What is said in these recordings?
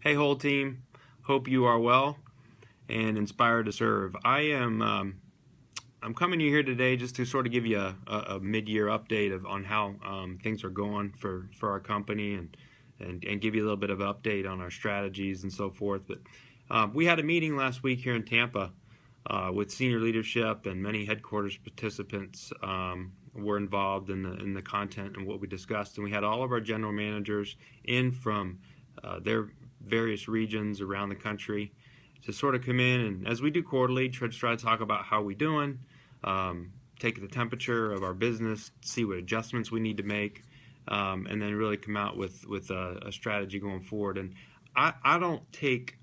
Hey, whole team. Hope you are well and inspired to serve. I'm coming to you here today just to sort of give you a mid-year update on how things are going for our company and give you a little bit of an update on our strategies and so forth. But we had a meeting last week here in Tampa with senior leadership, and many headquarters participants were involved in the content and what we discussed. And we had all of our general managers in from their various regions around the country to sort of come in, and as we do quarterly, try to talk about how we're doing, take the temperature of our business, see what adjustments we need to make, and then really come out with a strategy going forward. And I don't take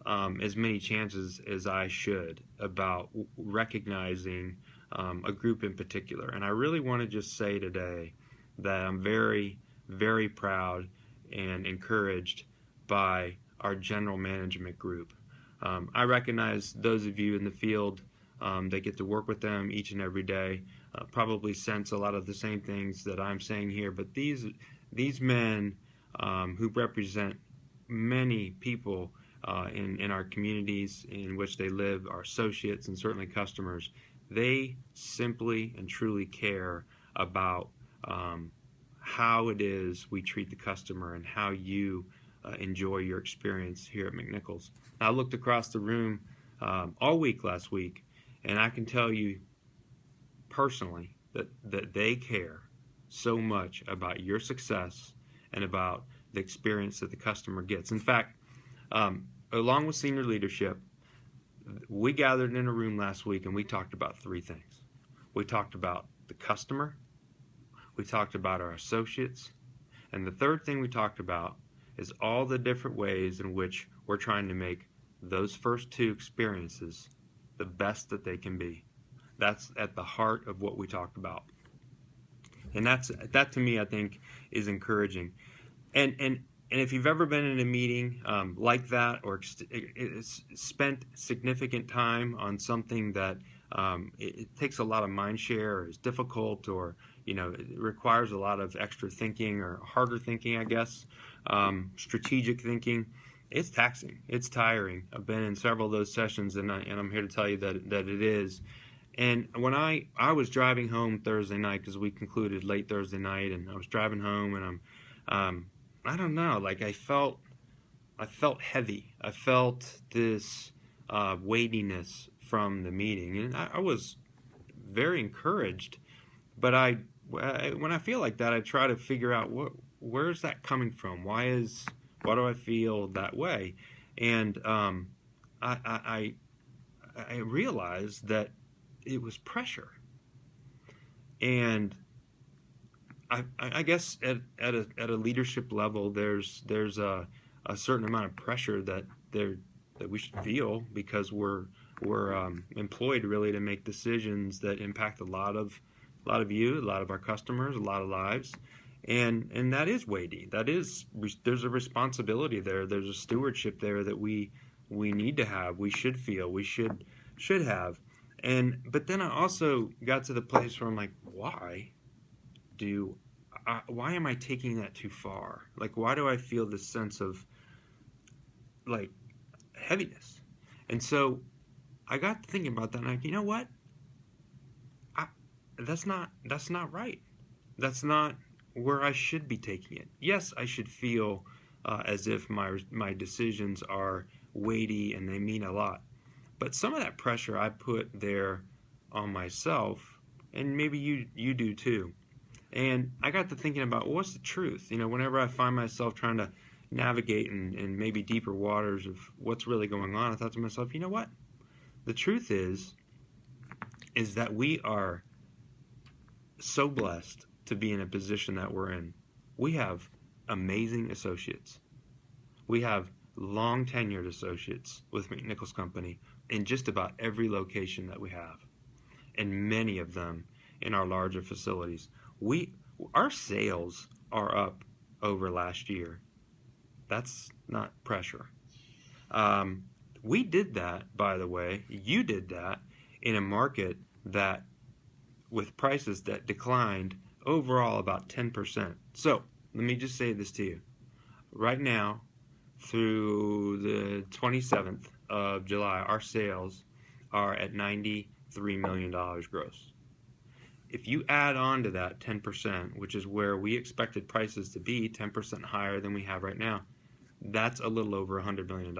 as many chances as I should about recognizing a group in particular. And I really want to just say today that I'm very, very proud and encouraged by our general management group. I recognize those of you in the field that get to work with them each and every day probably sense a lot of the same things that I'm saying here, but these men who represent many people in our communities in which they live, our associates and certainly customers, they simply and truly care about how it is we treat the customer and how you enjoy your experience here at McNichols. I looked across the room all week last week, and I can tell you personally that they care so much about your success and about the experience that the customer gets. In fact, along with senior leadership, we gathered in a room last week and we talked about three things. We talked about the customer, we talked about our associates, and the third thing we talked about is all the different ways in which we're trying to make those first two experiences the best that they can be. That's at the heart of what we talked about. And that to me, I think, is encouraging. And if you've ever been in a meeting like that, or spent significant time on something that it takes a lot of mind share, or is difficult, or it requires a lot of extra thinking, or harder thinking, I guess, strategic thinking, it's taxing, it's tiring. I've been in several of those sessions, and I'm here to tell you that it is. And when I was driving home Thursday night, because we concluded late Thursday night, and I was driving home, and I don't know, like I felt heavy. I felt this weightiness from the meeting, and I was very encouraged. But when I feel like that, I try to figure out where's that coming from. Why do I feel that way? And I realized that it was pressure. And I guess at a leadership level, there's a certain amount of pressure that we should feel, because we're employed really to make decisions that impact a lot of you, a lot of our customers, a lot of lives, and that is weighty. There's a responsibility there. There's a stewardship there that we need to have. We should feel. We should have. But then I also got to the place where I'm like, why am I taking that too far? Like, why do I feel this sense of like heaviness? And so I got thinking about that, and I'm like, you know what? That's not right. That's not where I should be taking it. Yes, I should feel as if my decisions are weighty and they mean a lot. But some of that pressure I put there on myself, and maybe you do too. And I got to thinking about, what's the truth? Whenever I find myself trying to navigate in maybe deeper waters of what's really going on, I thought to myself, you know what? The truth is that we are so blessed to be in a position that we're in. We have amazing associates. We have long tenured associates with McNichols Company in just about every location that we have, and many of them in our larger facilities. Our sales are up over last year. That's not pressure. We did that, by the way. You did that in a market that, with prices that declined overall about 10%. So let me just say this to you. Right now, through the 27th of July, our sales are at $93 million gross. If you add on to that 10%, which is where we expected prices to be, 10% higher than we have right now, that's a little over $100 million.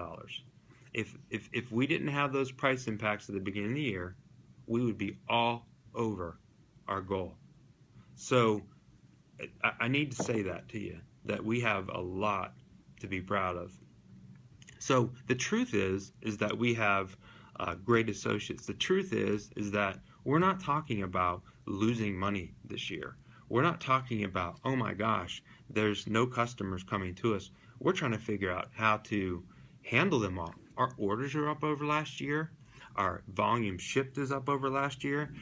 If we didn't have those price impacts at the beginning of the year, we would be all over our goal. So I need to say that to you, that we have a lot to be proud of. So the truth is that we have great associates. The truth is that we're not talking about losing money this year. We're not talking about, oh my gosh, there's no customers coming to us. We're trying to figure out how to handle them all. Our orders are up over last year. Our volume shipped is up over last year.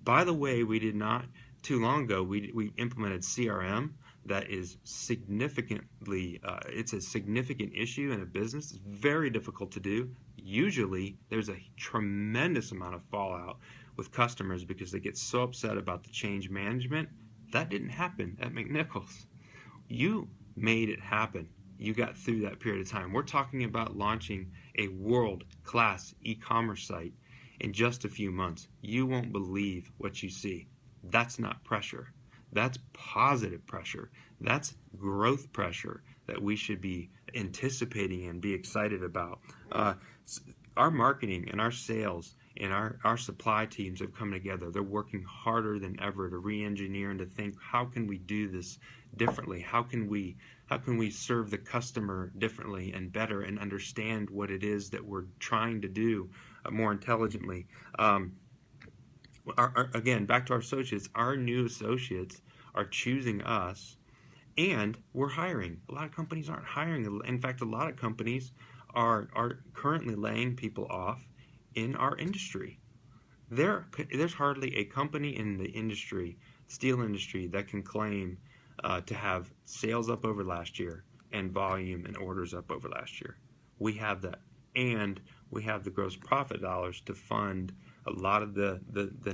By the way, we did not, too long ago, we implemented CRM. That is significantly, it's a significant issue in a business. It's very difficult to do. Usually, there's a tremendous amount of fallout with customers because they get so upset about the change management. That didn't happen at McNichols. You made it happen. You got through that period of time. We're talking about launching a world-class e-commerce site in just a few months. You won't believe what you see. That's not pressure. That's positive pressure. That's growth pressure that we should be anticipating and be excited about. Our marketing and our sales and our supply teams have come together. They're working harder than ever to re-engineer and to think, how can we do this differently? How can we serve the customer differently and better and understand what it is that we're trying to do more intelligently? Again, back to our associates, our new associates are choosing us, and we're hiring. A lot of companies aren't hiring. In fact, a lot of companies are currently laying people off in our industry. There's hardly a company in the industry, steel industry, that can claim to have sales up over last year and volume and orders up over last year. We have that, and we have the gross profit dollars to fund a lot of the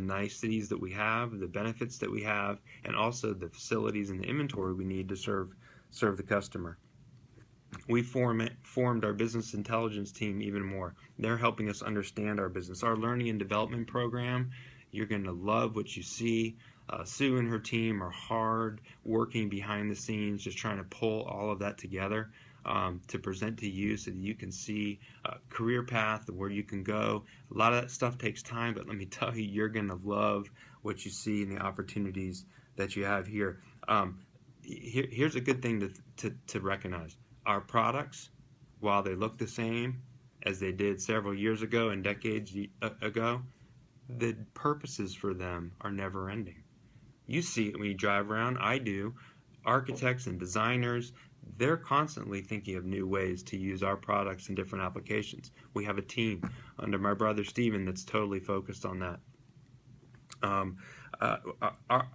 niceties that we have, the benefits that we have, and also the facilities and the inventory we need to serve the customer. We formed our business intelligence team even more. They're helping us understand our business. Our learning and development program, you're going to love what you see. Sue and her team are hard working behind the scenes, just trying to pull all of that together to present to you so that you can see a career path, where you can go. A lot of that stuff takes time, but let me tell you, you're going to love what you see and the opportunities that you have here. Here's a good thing to recognize. Our products, while they look the same as they did several years ago and decades ago, the purposes for them are never ending. You see it when you drive around. I do. Architects and designers, they're constantly thinking of new ways to use our products in different applications. We have a team under my brother Steven that's totally focused on that.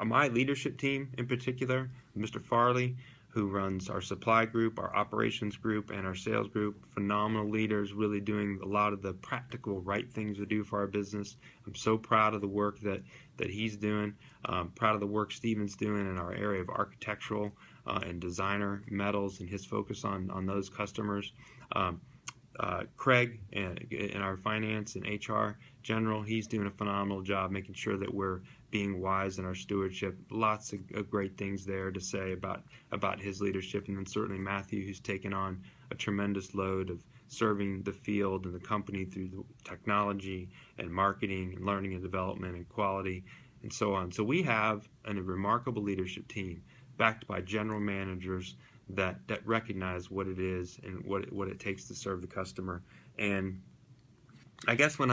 My leadership team in particular, Mr. Farley, who runs our supply group, our operations group, and our sales group, phenomenal leaders, really doing a lot of the practical right things to do for our business. I'm so proud of the work that he's doing, proud of the work Steven's doing in our area of architectural and designer metals and his focus on those customers. Craig in our finance and HR general, he's doing a phenomenal job making sure that we're being wise in our stewardship. Lots of great things there to say about his leadership. And then certainly Matthew, who's taken on a tremendous load of serving the field and the company through the technology and marketing and learning and development and quality and so on. So we have a remarkable leadership team backed by general managers that recognize what it is and what it takes to serve the customer. And I guess when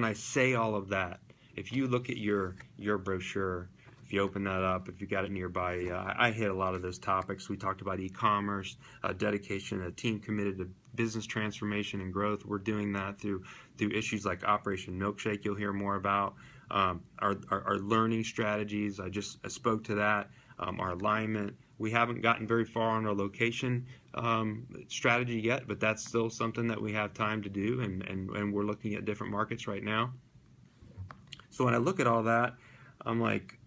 I say all of that, if you look at your brochure, if you open that up, if you got it nearby, I hit a lot of those topics. We talked about e-commerce, dedication, a team committed to business transformation and growth. We're doing that through issues like Operation Milkshake. You'll hear more about our learning strategies. I spoke to that. Our alignment. We haven't gotten very far on our location strategy yet, but that's still something that we have time to do, and we're looking at different markets right now. So when I look at all that, I'm like,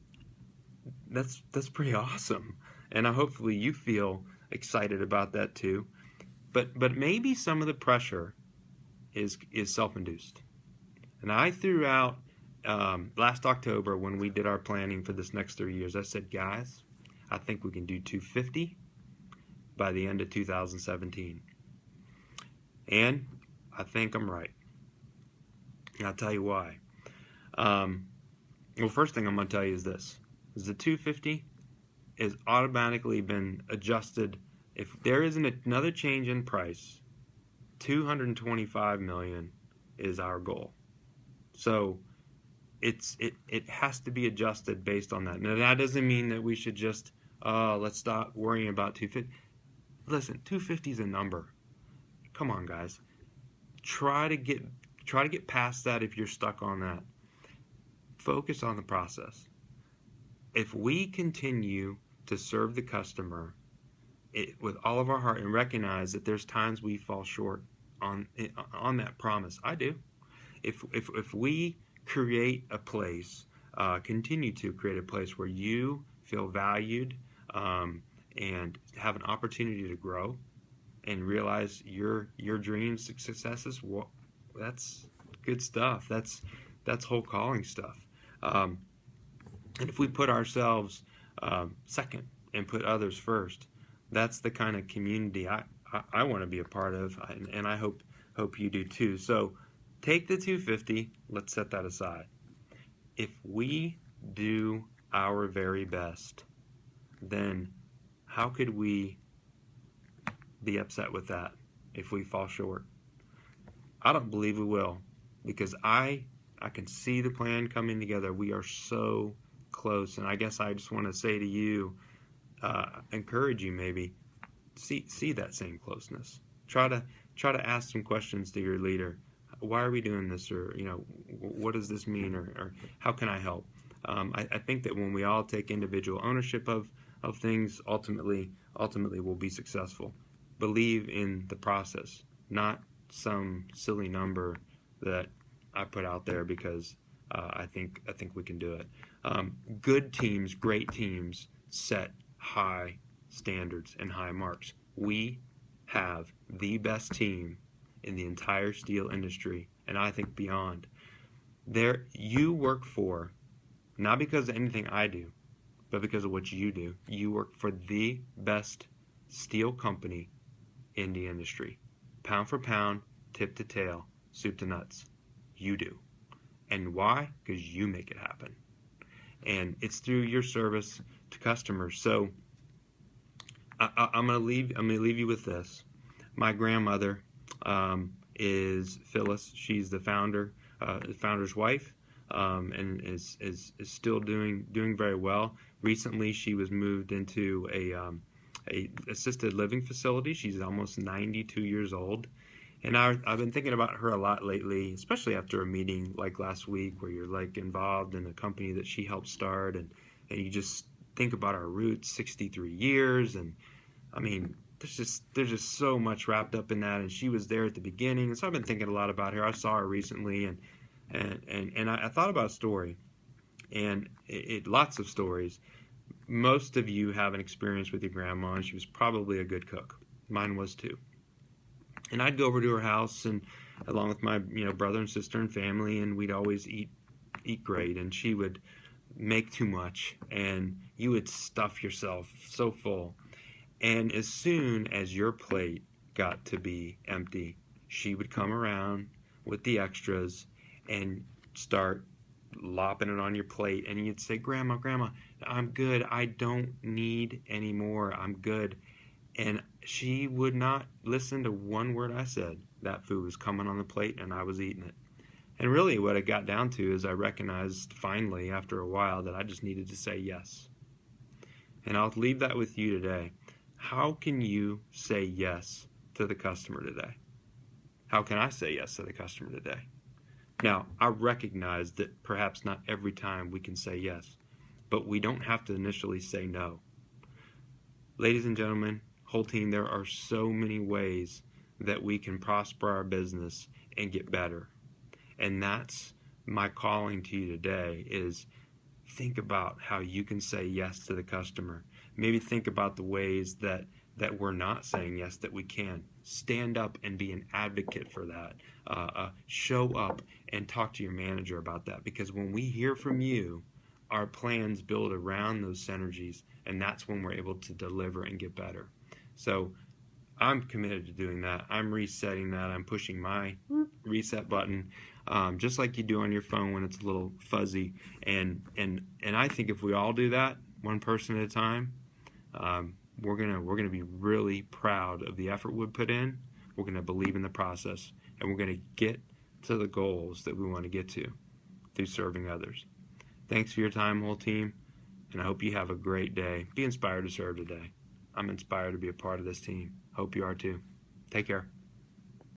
that's pretty awesome, and hopefully you feel excited about that too. But maybe some of the pressure is self-induced. And I threw out last October when we did our planning for this next 3 years. I said, guys, I think we can do 250 by the end of 2017. And I think I'm right. And I'll tell you why. Well, first thing I'm going to tell you is this. Is the 250 is automatically been adjusted. If there isn't another change in price, 225 million is our goal. So it has to be adjusted based on that. Now that doesn't mean that we should just let's stop worrying about 250. Listen, 250 is a number. Come on, guys. Try to get past that if you're stuck on that. Focus on the process. If we continue to serve the customer with all of our heart and recognize that there's times we fall short on that promise, I do. If we create a place, continue to create a place where you feel valued and have an opportunity to grow and realize your dreams, successes, well, that's good stuff. That's whole calling stuff. And if we put ourselves second and put others first, that's the kind of community I want to be a part of, and I hope you do too. So take the 250, let's set that aside. If we do our very best, then how could we be upset with that if we fall short? I don't believe we will, because I can see the plan coming together. We are so close, and I guess I just want to say to you, encourage you maybe, see that same closeness. Try to ask some questions to your leader. Why are we doing this? Or, what does this mean? Or how can I help? I think that when we all take individual ownership of things, ultimately we'll be successful. Believe in the process, not some silly number that I put out there because I think we can do it. Good teams, great teams set high standards and high marks. We have the best team in the entire steel industry, and I think beyond. There, you work for, not because of anything I do, but because of what you do. You work for the best steel company in the industry. Pound for pound, tip to tail, soup to nuts. You do. And why? Because you make it happen. And it's through your service to customers. So I'm gonna leave you with this. My grandmother is Phyllis. She's the founder's wife, and is still doing very well. Recently, she was moved into a assisted living facility. She's almost 92 years old. And I've been thinking about her a lot lately, especially after a meeting like last week where you're like involved in a company that she helped start, and you just think about our roots, 63 years, and I mean, there's just so much wrapped up in that, and she was there at the beginning, and so I've been thinking a lot about her. I saw her recently, and I thought about a story, and lots of stories. Most of you have an experience with your grandma, and she was probably a good cook. Mine was too. And I'd go over to her house, and along with my brother and sister and family, and we'd always eat great. And she would make too much, and you would stuff yourself so full. And as soon as your plate got to be empty, she would come around with the extras and start lopping it on your plate. And you'd say, "Grandma, I'm good. I don't need any more. I'm good." And she would not listen to one word I said. That food was coming on the plate, and I was eating it. And really what it got down to is I recognized finally after a while that I just needed to say yes. And I'll leave that with you today. How can you say yes to the customer today? How can I say yes to the customer today? Now, I recognize that perhaps not every time we can say yes, but we don't have to initially say no. Ladies and gentlemen, whole team, there are so many ways that we can prosper our business and get better. And that's my calling to you today, is think about how you can say yes to the customer. Maybe think about the ways that that we're not saying yes, that we can. Stand up and be an advocate for that. Show up and talk to your manager about that, because when we hear from you, our plans build around those synergies, and that's when we're able to deliver and get better. So I'm committed to doing that. I'm resetting that. I'm pushing my reset button, just like you do on your phone when it's a little fuzzy. And I think if we all do that, one person at a time, we're gonna be really proud of the effort we put in. We're gonna believe in the process, and we're gonna get to the goals that we want to get to through serving others. Thanks for your time, whole team, and I hope you have a great day. Be inspired to serve today. I'm inspired to be a part of this team. Hope you are too. Take care.